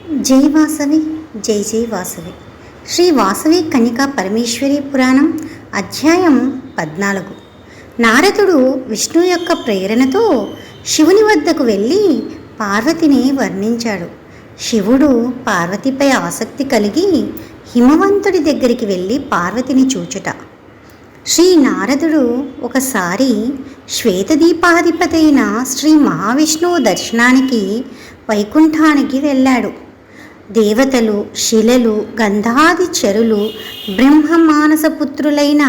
జై వాసవి జై జై వాసవి. శ్రీ వాసవి కన్యకా పరమేశ్వరి పురాణం అధ్యాయం 14. నారదుడు విష్ణు యొక్క ప్రేరణతో శివుని వద్దకు వెళ్ళి పార్వతిని వర్ణించాడు. శివుడు పార్వతిపై ఆసక్తి కలిగి హిమవంతుడి దగ్గరికి వెళ్ళి పార్వతిని చూచుట. శ్రీ నారదుడు ఒకసారి శ్వేతదీపాధిపతైన శ్రీ మహావిష్ణువు దర్శనానికి వైకుంఠానికి వెళ్ళాడు. దేవతలు, శిలలు, గంధాది చరులు, బ్రహ్మమానసపుత్రులైన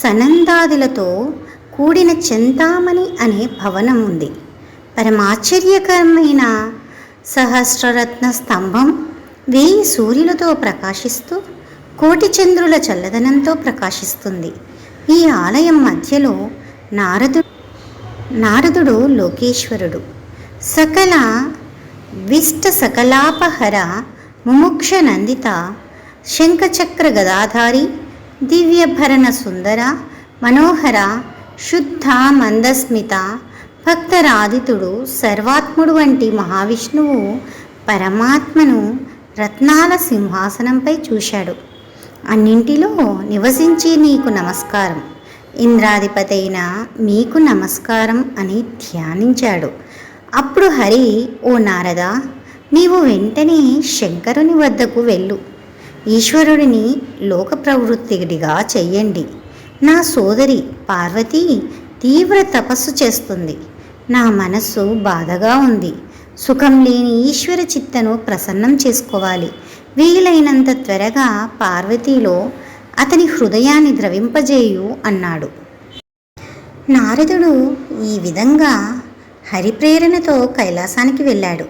సనందాదులతో కూడిన చింతామణి అనే భవనం ఉంది. పరమాశ్చర్యకరమైన సహస్రరత్న స్తంభం 1000 సూర్యులతో ప్రకాశిస్తూ కోటి చంద్రుల చల్లదనంతో ప్రకాశిస్తుంది. ఈ ఆలయం మధ్యలో నారదుడు లోకేశ్వరుడు, సకల విష్ట సకలాపహర ముముక్ష నందిత శంఖచక్ర గదాధారి దివ్యభరణ సుందర మనోహర శుద్ధ మందస్మిత భక్తరాదితుడు సర్వాత్ముడు వంటి మహావిష్ణువు పరమాత్మను రత్నాల సింహాసనంపై చూశాడు. అన్నింటిలో నివసించి నీకు నమస్కారం, ఇంద్రాధిపతైన మీకు నమస్కారం అని ధ్యానించాడు. అప్పుడు హరి, ఓ నారద, నీవు వెంటనే శంకరుని వద్దకు వెళ్ళు. ఈశ్వరుడిని లోక ప్రవృత్తిడిగా చెయ్యండి. నా సోదరి పార్వతి తీవ్ర తపస్సు చేస్తుంది. నా మనస్సు బాధగా ఉంది. సుఖం లేని ఈశ్వర చిత్తను ప్రసన్నం చేసుకోవాలి. వీలైనంత త్వరగా పార్వతిలో అతని హృదయాన్ని ద్రవింపజేయు అన్నాడు. నారదుడు ఈ విధంగా హరిప్రేరణతో కైలాసానికి వెళ్ళాడు.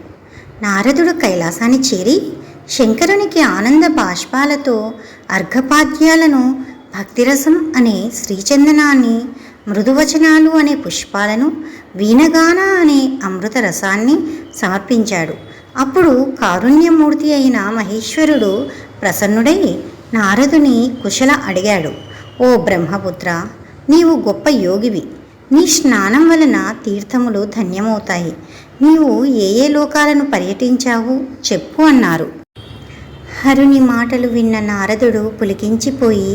నారదుడు కైలాసాన్ని చేరి శంకరునికి ఆనంద బాష్పాలతో అర్ఘపాద్యాలను, భక్తిరసం అనే శ్రీచందనాన్ని, మృదువచనాలు అనే పుష్పాలను, వీణగాన అనే అమృత రసాన్ని సమర్పించాడు. అప్పుడు కారుణ్యమూర్తి అయిన మహేశ్వరుడు ప్రసన్నుడై నారదుని కుశల అడిగాడు. ఓ బ్రహ్మపుత్ర, నీవు గొప్ప యోగివి. నీ స్నానం వలన తీర్థములు ధన్యమవుతాయి. నీవు ఏ ఏ లోకాలను పర్యటించావు చెప్పు అన్నారు. హరుని మాటలు విన్న నారదుడు పులికించిపోయి,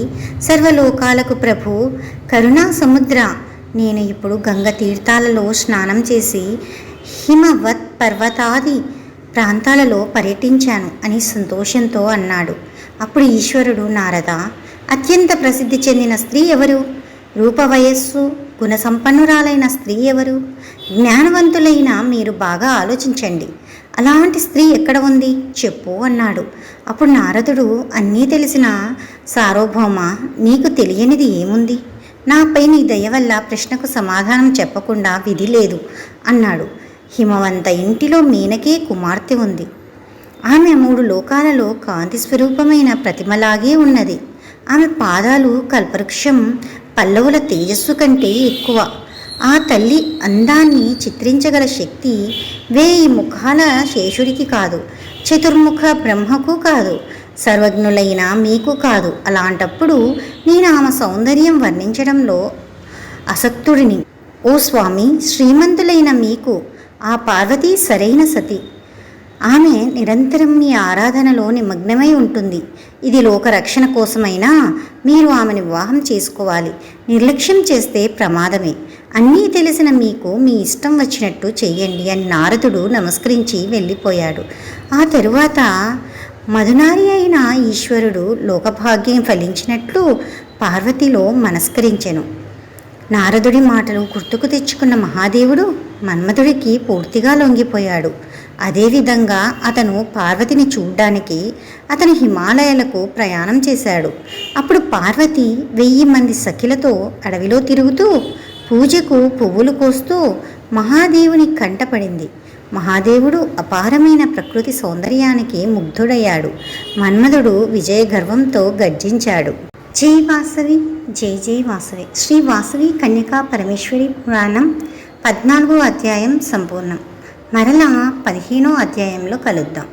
సర్వలోకాలకు ప్రభు, కరుణా సముద్ర, నేను ఇప్పుడు గంగ తీర్థాలలో స్నానం చేసి హిమవత్ పర్వతాది ప్రాంతాలలో పర్యటించాను అని సంతోషంతో అన్నాడు. అప్పుడు ఈశ్వరుడు, నారద, అత్యంత ప్రసిద్ధి చెందిన స్త్రీ ఎవరు? రూపవయస్సు గుణసంపన్నురాలైన స్త్రీ ఎవరు? జ్ఞానవంతులైన మీరు బాగా ఆలోచించండి. అలాంటి స్త్రీ ఎక్కడ ఉంది చెప్పు అన్నాడు. అప్పుడు నారదుడు, అన్నీ తెలిసిన సార్వభౌమ, నీకు తెలియనిది ఏముంది? నాపై నీ దయ వల్ల ప్రశ్నకు సమాధానం చెప్పకుండా విధి లేదు అన్నాడు. హిమవంత ఇంటిలో మీనకే కుమార్తె ఉంది. ఆమె 3 లోకాలలో కాంతి స్వరూపమైన ప్రతిమలాగే ఉన్నది. ఆమె పాదాలు కల్పవృక్షం పల్లవుల తేజస్సు కంటే ఎక్కువ. ఆ తల్లి అందాన్ని చిత్రించగల శక్తి 1000 ముఖాల శేషుడికి కాదు, చతుర్ముఖ బ్రహ్మకు కాదు, సర్వజ్ఞులైన మీకు కాదు. అలాంటప్పుడు నేను ఆమె సౌందర్యం వర్ణించడంలో అసక్తుడిని. ఓ స్వామి, శ్రీమంతులైన మీకు ఆ పార్వతి సరైన సతి. ఆమె నిరంతరం మీ ఆరాధనలో నిమగ్నమై ఉంటుంది. ఇది లోకరక్షణ కోసమైనా మీరు ఆమెను వివాహం చేసుకోవాలి. నిర్లక్ష్యం చేస్తే ప్రమాదమే. అన్నీ తెలిసిన మీకు మీ ఇష్టం వచ్చినట్టు చెయ్యండి అని నారదుడు నమస్కరించి వెళ్ళిపోయాడు. ఆ తరువాత మధునారి అయిన ఈశ్వరుడు లోకభాగ్యం ఫలించినట్లు పార్వతిలో మనస్కరించెను. నారదుడి మాటలు గుర్తుకు తెచ్చుకున్న మహాదేవుడు మన్మధుడికి పూర్తిగా లొంగిపోయాడు. అదేవిధంగా అతను పార్వతిని చూడ్డానికి అతని హిమాలయాలకు ప్రయాణం చేశాడు. అప్పుడు పార్వతి 1000 మంది సఖిలతో అడవిలో తిరుగుతూ పూజకు పువ్వులు కోస్తూ మహాదేవుని కంటపడింది. మహాదేవుడు అపారమైన ప్రకృతి సౌందర్యానికి ముగ్ధుడయ్యాడు. మన్మధుడు విజయ గర్వంతో గర్జించాడు. జై వాసవి జై జై వాసవి. శ్రీ వాసవి కన్యకా పరమేశ్వరి పురాణం 14వ అధ్యాయం సంపూర్ణం. మరలా 15వ అధ్యాయంలో కలుద్దాం.